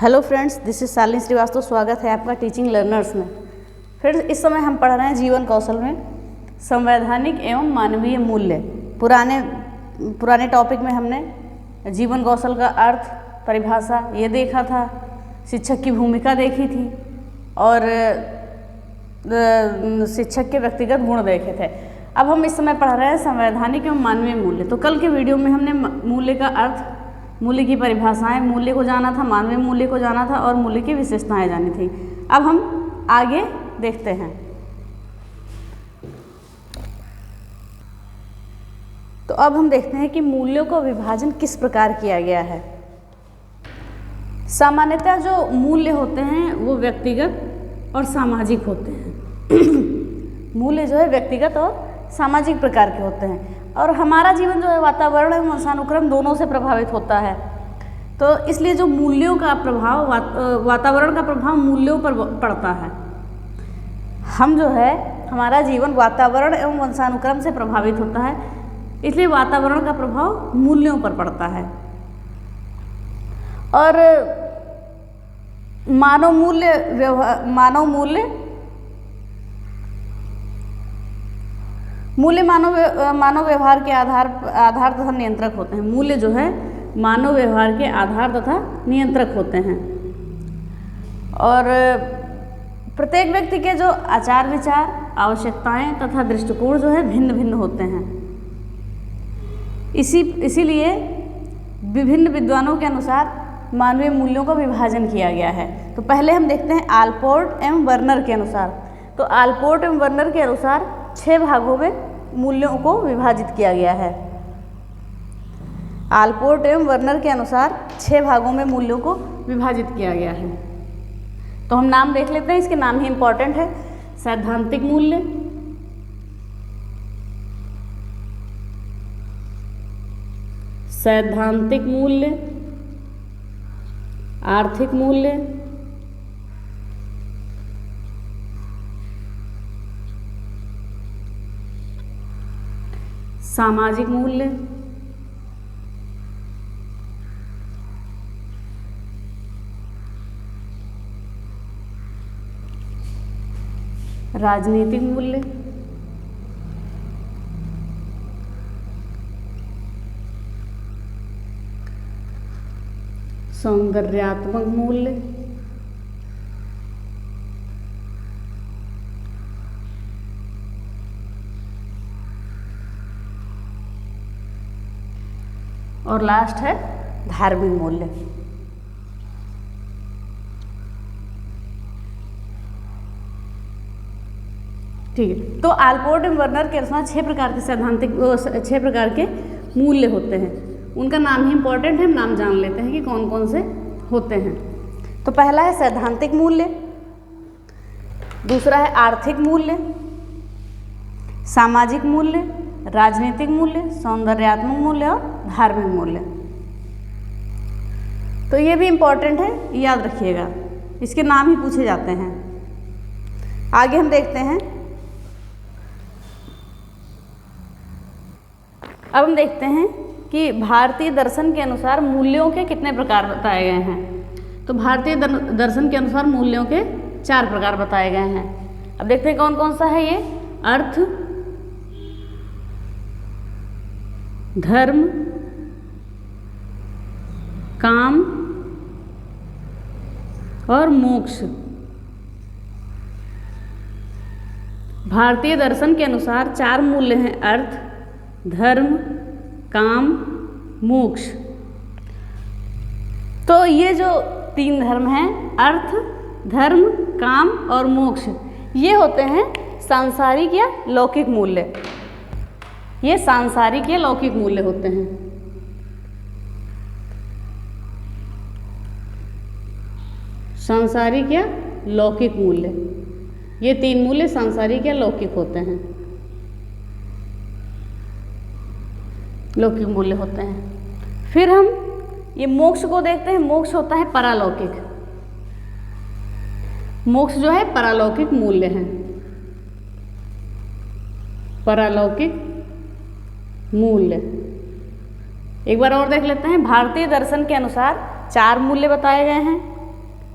Hello friends, this is Shalini Srivastava. स्वागत है आपका टीचिंग लर्नर्स में। फिर इस समय हम पढ़ रहे हैं जीवन कौशल में संवैधानिक एवं मानवीय मूल्य। पुराने टॉपिक में हमने जीवन कौशल का अर्थ, परिभाषा ये देखा था, शिक्षक की भूमिका देखी थी और शिक्षक के व्यक्तिगत गुण देखे थे। अब हम इस समय पढ़ रहे हैं संवैधानिक एवं मानवीय मूल्य। तो कल के वीडियो में हमने मूल्य का अर्थ, मूल्य की परिभाषाएं, मूल्य को जाना था, मानवीय मूल्य को जाना था और मूल्य की विशेषताएं जानी थी। अब हम आगे देखते हैं। तो अब हम देखते हैं कि मूल्यों का विभाजन किस प्रकार किया गया है। सामान्यतः जो मूल्य होते हैं वो व्यक्तिगत और सामाजिक होते हैं। मूल्य जो है व्यक्तिगत और सामाजिक प्रकार के होते हैं और हमारा जीवन जो है वातावरण एवं वंशानुक्रम दोनों से प्रभावित होता है। तो इसलिए जो मूल्यों का प्रभाव, वातावरण का प्रभाव मूल्यों पर पड़ता है। हम जो है, हमारा जीवन वातावरण एवं वंशानुक्रम से प्रभावित होता है, इसलिए वातावरण का प्रभाव मूल्यों पर पड़ता है। और मानव मूल्य मानव व्यवहार के आधार तथा नियंत्रक होते हैं। मूल्य जो है मानव व्यवहार के आधार तथा नियंत्रक होते हैं और प्रत्येक व्यक्ति के जो आचार विचार, आवश्यकताएं तथा दृष्टिकोण जो है भिन्न भिन्न होते हैं। इसीलिए विभिन्न विद्वानों के अनुसार मानवीय मूल्यों का विभाजन किया गया है। तो पहले हम देखते हैं आलपोर्ट एवं वर्नर के अनुसार। तो आलपोर्ट एवं वर्नर के अनुसार 6 भागों में मूल्यों को विभाजित किया गया है। आलपोर्ट एवं वर्नर के अनुसार 6 भागों में मूल्यों को विभाजित किया गया है। तो हम नाम देख लेते हैं, इसके नाम ही इंपॉर्टेंट है। सैद्धांतिक मूल्य, सैद्धांतिक मूल्य, आर्थिक मूल्य, सामाजिक मूल्य, राजनीतिक मूल्य, सौंदर्यात्मक मूल्य, और लास्ट है धार्मिक मूल्य। ठीक है। तो आलपोर्ट एवं वर्नर के अनुसार 6 प्रकार के 6 प्रकार के मूल्य होते हैं। उनका नाम ही इंपॉर्टेंट है, हम नाम जान लेते हैं कि कौन कौन से होते हैं। तो पहला है सैद्धांतिक मूल्य, दूसरा है आर्थिक मूल्य, सामाजिक मूल्य, राजनीतिक मूल्य, सौंदर्यात्मक मूल्य और धार्मिक मूल्य। तो ये भी इंपॉर्टेंट है, याद रखिएगा, इसके नाम ही पूछे जाते हैं। आगे हम देखते हैं। अब हम देखते हैं कि भारतीय दर्शन के अनुसार मूल्यों के कितने प्रकार बताए गए हैं। तो भारतीय दर्शन के अनुसार मूल्यों के 4 प्रकार बताए गए हैं। अब देखते हैं कौन कौन सा है ये। अर्थ, धर्म, काम और मोक्ष। भारतीय दर्शन के अनुसार 4 मूल्य हैं: अर्थ, धर्म, काम, मोक्ष। तो ये जो 3 धर्म हैं, अर्थ, धर्म, काम और मोक्ष, ये होते हैं सांसारिक या लौकिक मूल्य। ये सांसारिक या लौकिक मूल्य होते हैं। सांसारिक या लौकिक मूल्य, ये 3 मूल्य सांसारिक या लौकिक होते हैं, लौकिक मूल्य होते हैं। फिर हम ये मोक्ष को देखते हैं। मोक्ष होता है परालौकिक। मोक्ष जो है परालौकिक मूल्य है, परालौकिक मूल्य। एक बार और देख लेते हैं। भारतीय दर्शन के अनुसार 4 मूल्य बताए गए हैं: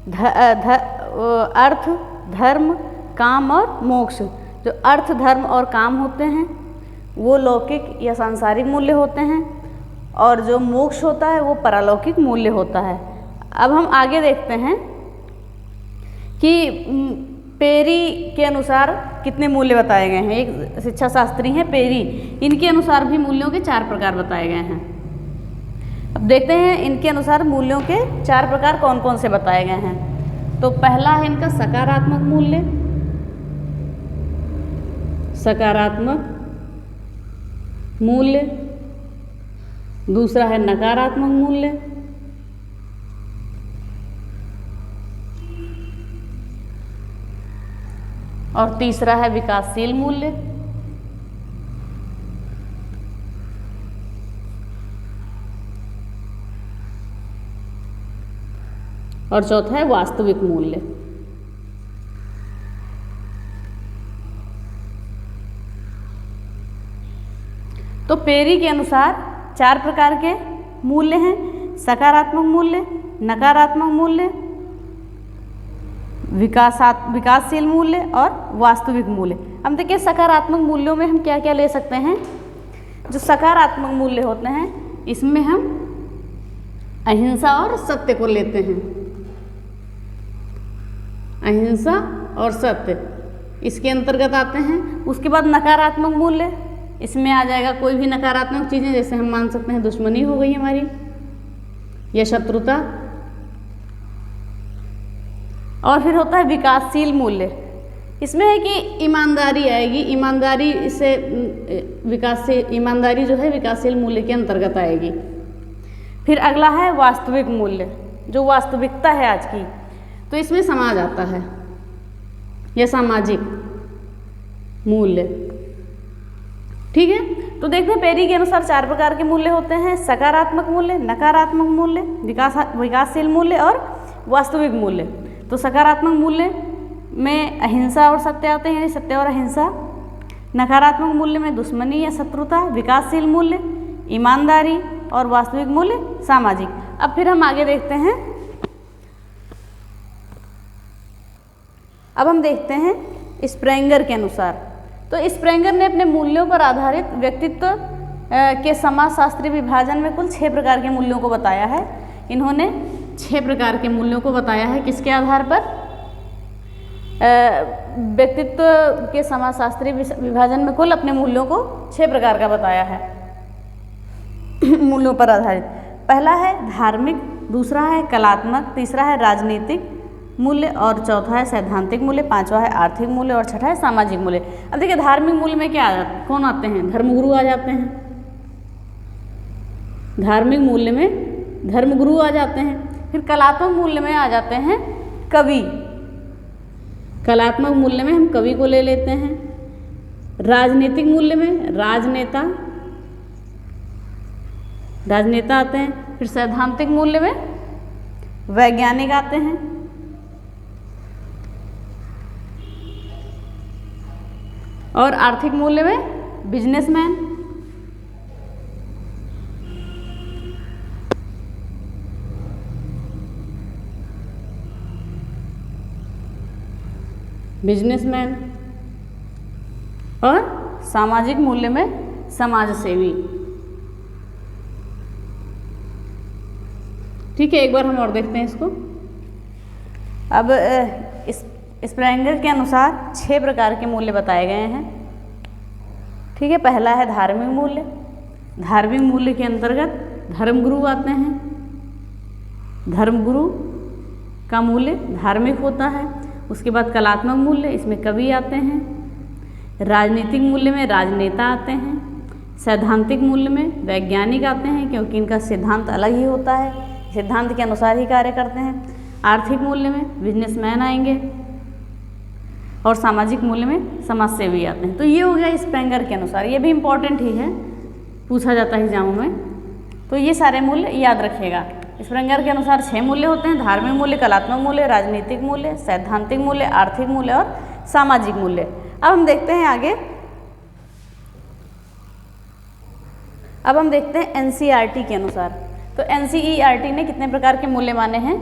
अर्थ, धर्म, काम और मोक्ष। जो अर्थ, धर्म और काम होते हैं वो लौकिक या सांसारिक मूल्य होते हैं, और जो मोक्ष होता है वो परलौकिक मूल्य होता है। अब हम आगे देखते हैं कि पेरी के अनुसार कितने मूल्य बताए गए हैं। एक शिक्षा शास्त्री हैं पेरी, इनके अनुसार भी मूल्यों के 4 प्रकार बताए गए हैं। अब देखते हैं इनके अनुसार मूल्यों के 4 प्रकार कौन कौन से बताए गए हैं। तो पहला है इनका सकारात्मक मूल्य, सकारात्मक मूल्य। दूसरा है नकारात्मक मूल्य, और तीसरा है विकासशील मूल्य। और चौथा है वास्तविक मूल्य। तो पेरी के अनुसार 4 प्रकार के मूल्य हैं, सकारात्मक मूल्य, नकारात्मक मूल्य, विकासशील मूल्य और वास्तविक मूल्य। हम देखिए सकारात्मक मूल्यों में हम क्या क्या ले सकते हैं। जो सकारात्मक मूल्य होते हैं इसमें हम अहिंसा और सत्य को लेते हैं। अहिंसा और सत्य इसके अंतर्गत आते हैं। उसके बाद नकारात्मक मूल्य, इसमें आ जाएगा कोई भी नकारात्मक चीज़ें, जैसे हम मान सकते हैं दुश्मनी हो गई हमारी या शत्रुता। और फिर होता है विकासशील मूल्य, इसमें है कि ईमानदारी आएगी। ईमानदारी से ईमानदारी जो है विकासशील मूल्य के अंतर्गत आएगी। फिर अगला है वास्तविक मूल्य, जो वास्तविकता है आज की, तो इसमें समाज आता है या सामाजिक मूल्य। ठीक है, तो देखते हैं पेरी के अनुसार 4 प्रकार के मूल्य होते हैं, सकारात्मक मूल्य, नकारात्मक मूल्य, विकासशील मूल्य और वास्तविक मूल्य। तो सकारात्मक मूल्य में अहिंसा और सत्य आते हैं, सत्य और अहिंसा। नकारात्मक मूल्य में दुश्मनी या शत्रुता, विकासशील मूल्य ईमानदारी और वास्तविक मूल्य सामाजिक। अब फिर हम आगे देखते हैं। अब हम देखते हैं स्प्रेंगर के अनुसार। तो स्प्रेंगर ने अपने मूल्यों पर आधारित व्यक्तित्व के समाजशास्त्री विभाजन में कुल 6 प्रकार के मूल्यों को बताया है। इन्होंने 6 प्रकार के मूल्यों को बताया है, किसके आधार पर? व्यक्तित्व के समाजशास्त्री विभाजन में कुल अपने मूल्यों को 6 प्रकार का बताया है मूल्यों पर आधारित। पहला है धार्मिक, दूसरा है कलात्मक, तीसरा है राजनीतिक मूल्य और चौथा है सैद्धांतिक मूल्य, पांचवा है आर्थिक मूल्य और छठा है सामाजिक मूल्य। अब देखिए धार्मिक मूल्य में क्या आ जाता है, कौन आते हैं? धर्मगुरु आ जाते हैं। धार्मिक मूल्य में धर्मगुरु आ जाते हैं। फिर कलात्मक मूल्य में आ जाते हैं कवि। कलात्मक मूल्य में हम कवि को ले लेते हैं। राजनीतिक मूल्य में राजनेता आते हैं। फिर सैद्धांतिक मूल्य में वैज्ञानिक आते हैं। और आर्थिक मूल्य में बिजनेसमैन। और सामाजिक मूल्य में समाज सेवी। ठीक है, एक बार हम और देखते हैं इसको। अब स्प्रेंगर के अनुसार 6 प्रकार के मूल्य बताए गए हैं। ठीक है, पहला है धार्मिक मूल्य। धार्मिक मूल्य के अंतर्गत धर्मगुरु आते हैं। धर्मगुरु का मूल्य धार्मिक होता है। उसके बाद कलात्मक मूल्य, इसमें कवि आते हैं। राजनीतिक मूल्य में राजनेता आते हैं। सैद्धांतिक मूल्य में वैज्ञानिक आते हैं, क्योंकि इनका सिद्धांत अलग ही होता है, सिद्धांत के अनुसार ही कार्य करते हैं। आर्थिक मूल्य में बिजनेसमैन आएंगे और सामाजिक मूल्य में समाज सेवी आते हैं। तो ये हो गया स्प्रेंगर के अनुसार। ये भी इम्पोर्टेंट ही है, पूछा जाता है एग्जामों में, तो ये सारे मूल्य याद रखिएगा। स्प्रेंगर के अनुसार 6 मूल्य होते हैं, धार्मिक मूल्य, कलात्मक मूल्य, राजनीतिक मूल्य, सैद्धांतिक मूल्य, आर्थिक मूल्य और सामाजिक मूल्य। अब हम देखते हैं आगे। अब हम देखते हैं एनसीईआरटी के अनुसार। तो एनसीईआरटी ने कितने प्रकार के मूल्य माने हैं?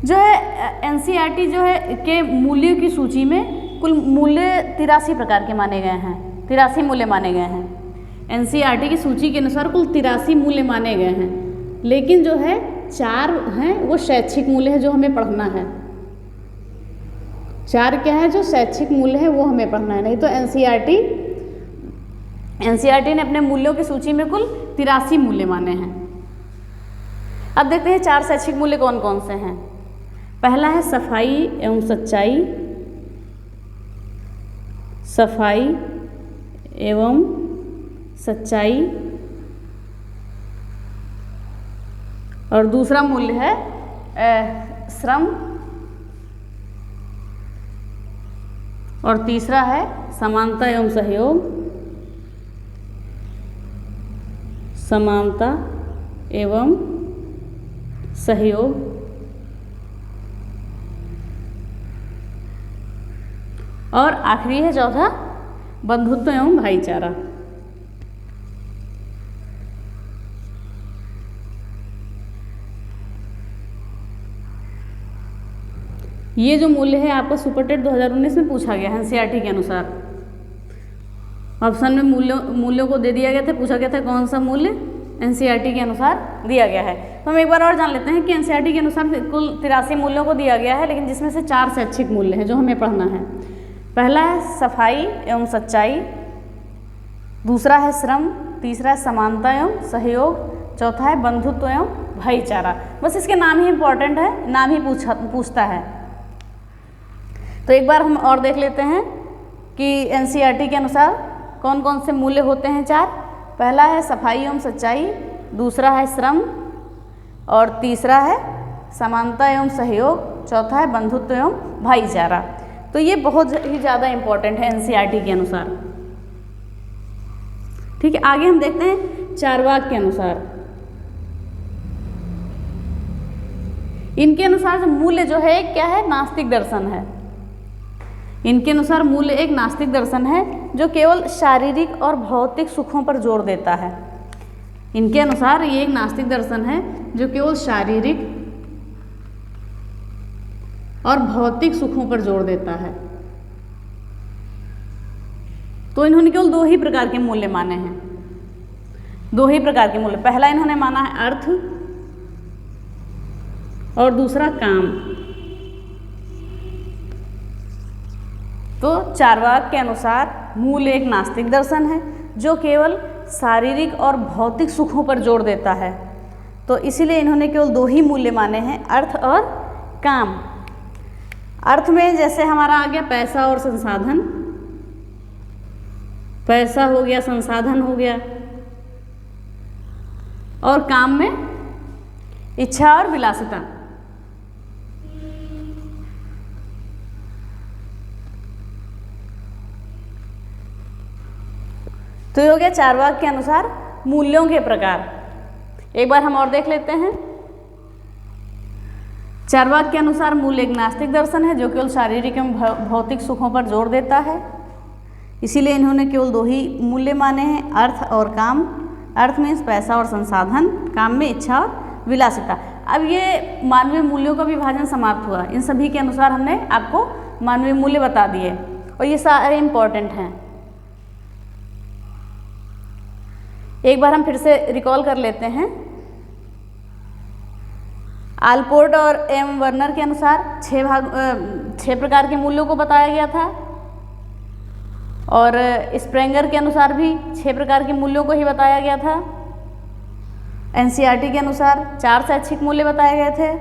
जो है एनसीईआरटी जो है के मूल्यों की सूची में कुल मूल्य 83 प्रकार के माने गए हैं, 83 मूल्य माने गए हैं। एनसीईआरटी की सूची के अनुसार कुल 83 मूल्य माने गए हैं, लेकिन जो है 4 हैं वो शैक्षिक मूल्य है जो हमें पढ़ना है। 4 क्या है जो शैक्षिक मूल्य है वो हमें पढ़ना है, नहीं तो एनसीईआरटी ने अपने मूल्यों की सूची में कुल 83 मूल्य माने हैं। अब देखते हैं 4 शैक्षिक मूल्य कौन कौन से हैं। पहला है सफाई एवं सच्चाई, सफाई एवं सच्चाई, और दूसरा मूल्य है श्रम, और तीसरा है समानता एवं सहयोग, समानता एवं सहयोग, और आखिरी है चौथा बंधुत्व एवं भाईचारा। ये जो मूल्य है आपका सुपरटेट 2019 में पूछा गया है एनसीईआरटी के अनुसार। ऑप्शन में मूल्यों को दे दिया गया था, पूछा गया था कौन सा मूल्य एनसीईआरटी के अनुसार दिया गया है। तो हम एक बार और जान लेते हैं कि एनसीईआरटी के अनुसार कुल 83 मूल्यों को दिया गया है, लेकिन जिसमें से 4 शैक्षिक मूल्य हैं जो हमें पढ़ना है। पहला है सफाई एवं सच्चाई, दूसरा है श्रम, तीसरा है समानता एवं सहयोग, चौथा है बंधुत्व एवं भाईचारा। बस इसके नाम ही इम्पोर्टेंट है, नाम ही पूछता है। तो एक बार हम और देख लेते हैं कि एनसीईआरटी के अनुसार कौन कौन से मूल्य होते हैं 4। पहला है सफाई एवं सच्चाई, दूसरा है श्रम, और तीसरा है समानता एवं सहयोग, चौथा है बंधुत्व एवं भाईचारा। तो ये बहुत ही ज़्यादा इम्पोर्टेंट है एनसीईआरटी के अनुसार। ठीक है, आगे हम देखते हैं चारवाक के अनुसार। इनके अनुसार जो मूल्य जो है क्या है, नास्तिक दर्शन है। इनके अनुसार मूल्य एक नास्तिक दर्शन है जो केवल शारीरिक और भौतिक सुखों पर जोर देता है। इनके अनुसार ये एक नास्तिक दर्शन है जो केवल शारीरिक और भौतिक सुखों पर जोर देता है। तो इन्होंने केवल 2 ही प्रकार के मूल्य माने हैं, 2 ही प्रकार के मूल्य। पहला इन्होंने माना है अर्थ, और दूसरा काम। तो चारवाक के अनुसार मूल्य एक नास्तिक दर्शन है जो केवल शारीरिक और भौतिक सुखों पर जोर देता है। तो इसीलिए इन्होंने केवल 2 ही मूल्य माने हैं, अर्थ और काम। अर्थ में जैसे हमारा आ गया पैसा और संसाधन, पैसा हो गया, संसाधन हो गया, और काम में इच्छा और विलासिता। तो ये हो गया चारवाक के अनुसार मूल्यों के प्रकार। एक बार हम और देख लेते हैं। चारवाक के अनुसार मूल्य एक नास्तिक दर्शन है जो केवल शारीरिक एवं भौतिक सुखों पर जोर देता है। इसीलिए इन्होंने केवल 2 ही मूल्य माने हैं, अर्थ और काम। अर्थ मीन्स पैसा और संसाधन, काम में इच्छा और विलासिता। अब ये मानवीय मूल्यों का विभाजन समाप्त हुआ। इन सभी के अनुसार हमने आपको मानवीय मूल्य बता दिए और ये सारे इम्पोर्टेंट हैं। एक बार हम फिर से रिकॉल कर लेते हैं। आलपोर्ट और एम वर्नर के अनुसार 6 प्रकार के मूल्यों को बताया गया था, और स्प्रेंगर के अनुसार भी 6 प्रकार के मूल्यों को ही बताया गया था। एनसीईआरटी के अनुसार 4 शैक्षिक मूल्य बताए गए थे।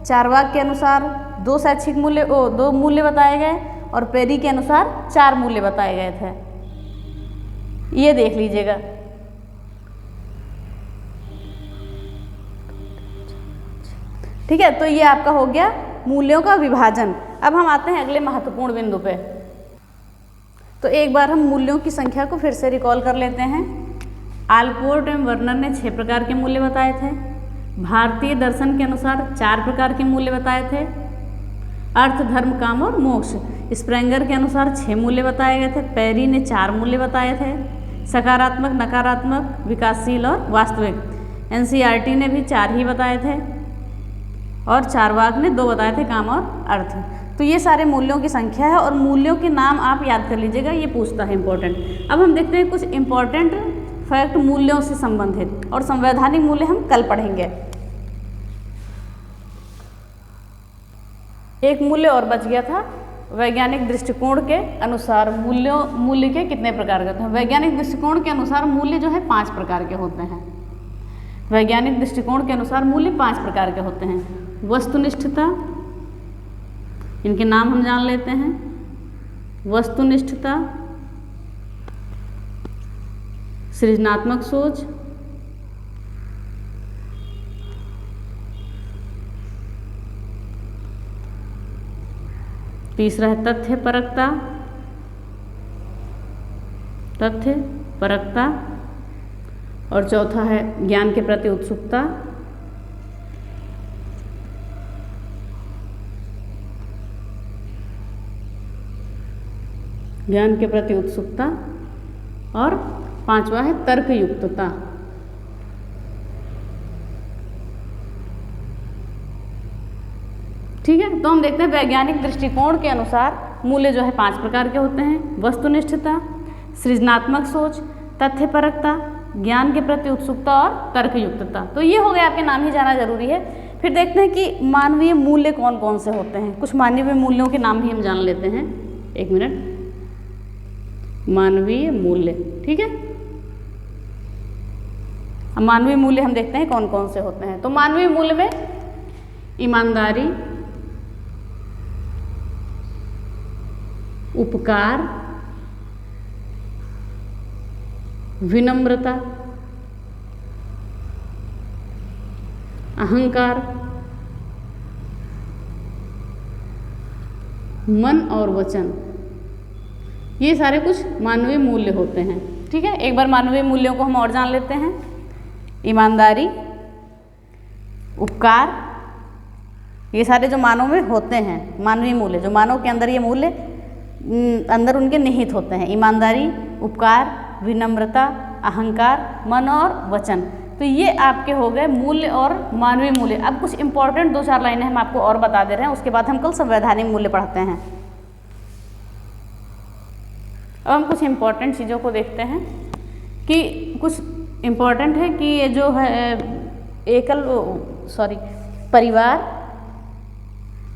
चारवाक के अनुसार 2 मूल्य बताए गए, और पेरी के अनुसार 4 मूल्य बताए गए थे। ये देख लीजिएगा। ठीक है, तो ये आपका हो गया मूल्यों का विभाजन। अब हम आते हैं अगले महत्वपूर्ण बिंदु पे। तो एक बार हम मूल्यों की संख्या को फिर से रिकॉल कर लेते हैं। आलपोर्ट एवं वर्नर ने 6 प्रकार के मूल्य बताए थे। भारतीय दर्शन के अनुसार 4 प्रकार के मूल्य बताए थे, अर्थ, धर्म, काम और मोक्ष। स्प्रेंगर के अनुसार 6 मूल्य बताए गए थे। पेरी ने 4 मूल्य बताए थे, सकारात्मक, नकारात्मक, विकासशील और वास्तविक। एनसीईआरटी ने भी 4 ही बताए थे। और चारवाक ने 2 बताए थे, काम और अर्थ। तो ये सारे मूल्यों की संख्या है और मूल्यों के नाम आप याद कर लीजिएगा, ये पूछता है इंपॉर्टेंट। अब हम देखते हैं कुछ इंपॉर्टेंट फैक्ट मूल्यों से संबंधित, और संवैधानिक मूल्य हम कल पढ़ेंगे। एक मूल्य और बच गया था, वैज्ञानिक दृष्टिकोण के अनुसार मूल्य के कितने प्रकार के होते हैं। वैज्ञानिक दृष्टिकोण के अनुसार मूल्य जो है 5 प्रकार के होते हैं। वैज्ञानिक दृष्टिकोण के अनुसार मूल्य 5 प्रकार के होते हैं। वस्तुनिष्ठता, इनके नाम हम जान लेते हैं। वस्तुनिष्ठता, सृजनात्मक सोच, तीसरा है तथ्यपरकता, और चौथा है ज्ञान के प्रति उत्सुकता, और 5वां है तर्कयुक्तता। ठीक है, तो हम देखते हैं वैज्ञानिक दृष्टिकोण के अनुसार मूल्य जो है 5 प्रकार के होते हैं। वस्तुनिष्ठता, सृजनात्मक सोच, तथ्यपरकता, ज्ञान के प्रति उत्सुकता और तर्कयुक्तता। तो ये हो गए, आपके नाम ही जाना जरूरी है। फिर देखते हैं कि मानवीय मूल्य कौन कौन से होते हैं। कुछ मानवीय मूल्यों के नाम भी हम जान लेते हैं। 1 मिनट। मानवीय मूल्य, ठीक है। अब मानवीय मूल्य हम देखते हैं कौन कौन से होते हैं। तो मानवीय मूल्य में ईमानदारी, उपकार, विनम्रता, अहंकार, मन और वचन, ये सारे कुछ मानवीय मूल्य होते हैं। ठीक है, एक बार मानवीय मूल्यों को हम और जान लेते हैं। ईमानदारी, उपकार, ये सारे जो मानव में होते हैं मानवीय मूल्य, जो मानव के अंदर ये मूल्य अंदर उनके निहित होते हैं। ईमानदारी, उपकार, विनम्रता, अहंकार, मन और वचन। तो ये आपके हो गए मूल्य और मानवीय मूल्य। अब कुछ इंपॉर्टेंट 2-4 लाइनें हम आपको और बता दे रहे हैं, उसके बाद हम कल संवैधानिक मूल्य पढ़ते हैं। अब हम कुछ इंपॉर्टेंट चीज़ों को देखते हैं कि कुछ इम्पॉर्टेंट है कि ये जो है परिवार,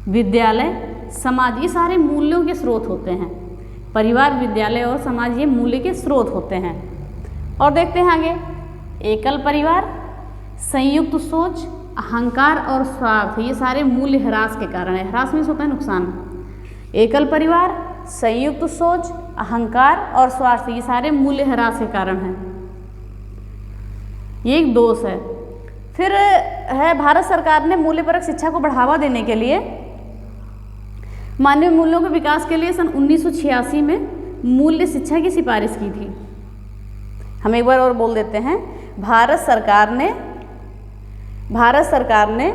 विद्यालय, समाज, ये सारे मूल्यों के स्रोत होते हैं। परिवार, विद्यालय और समाज ये मूल्य के स्रोत होते हैं। और देखते हैं आगे, एकल परिवार, संयुक्त सोच, अहंकार और स्वार्थ, ये सारे मूल्य ह्रास के कारण है। ह्रास मीन्स होता है नुकसान। एकल परिवार, संयुक्त सोच, अहंकार और स्वार्थ, ये सारे मूल्य ह्रास के कारण हैं। ये एक दोष है। फिर है भारत सरकार ने मूल्यपरक शिक्षा को बढ़ावा देने के लिए मानवीय मूल्यों के विकास के लिए सन 1986 में मूल्य शिक्षा की सिफारिश की थी। हम एक बार और बोल देते हैं, भारत सरकार ने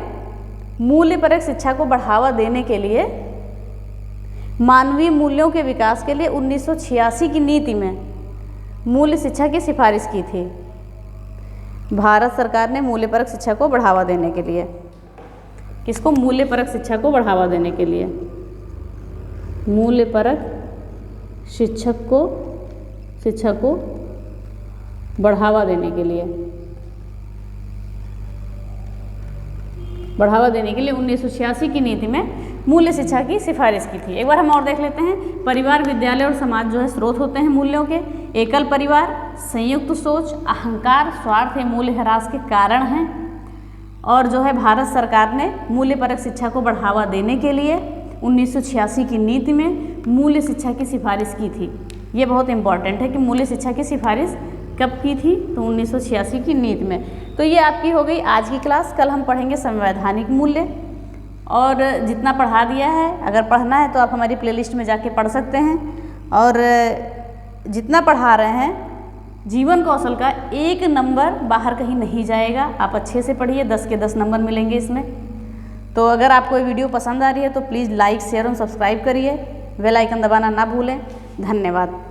मूल्यपरक शिक्षा को बढ़ावा देने के लिए मानवीय मूल्यों के विकास के लिए 1986 की नीति में मूल्य शिक्षा की सिफारिश की थी। भारत सरकार ने मूल्यपरक शिक्षा को बढ़ावा देने के लिए, किसको? मूल्यपरक शिक्षा को बढ़ावा देने के लिए, मूल्यपरक शिक्षा को बढ़ावा देने के लिए 1986 की नीति में मूल्य शिक्षा की सिफारिश की थी। एक बार हम और देख लेते हैं। परिवार, विद्यालय और समाज जो है स्रोत होते हैं मूल्यों के। एकल परिवार, संयुक्त सोच, अहंकार, स्वार्थ ये मूल्य ह्रास के कारण हैं। और जो है भारत सरकार ने मूल्यपरक शिक्षा को बढ़ावा देने के लिए 1986 की नीति में मूल्य शिक्षा की सिफारिश की थी। ये बहुत इंपॉर्टेंट है कि मूल्य शिक्षा की सिफारिश कब की थी? तो 1986 की नीति में। तो ये आपकी हो गई आज की क्लास। कल हम पढ़ेंगे संवैधानिक मूल्य, और जितना पढ़ा दिया है अगर पढ़ना है तो आप हमारी प्लेलिस्ट में जाके पढ़ सकते हैं। और जितना पढ़ा रहे हैं जीवन कौशल का 1 नंबर बाहर कहीं नहीं जाएगा। आप अच्छे से पढ़िए, 10 के 10 नंबर मिलेंगे इसमें। तो अगर आपको ये वीडियो पसंद आ रही है तो प्लीज़ लाइक, शेयर और सब्सक्राइब करिए। बेल आइकन दबाना ना भूलें। धन्यवाद।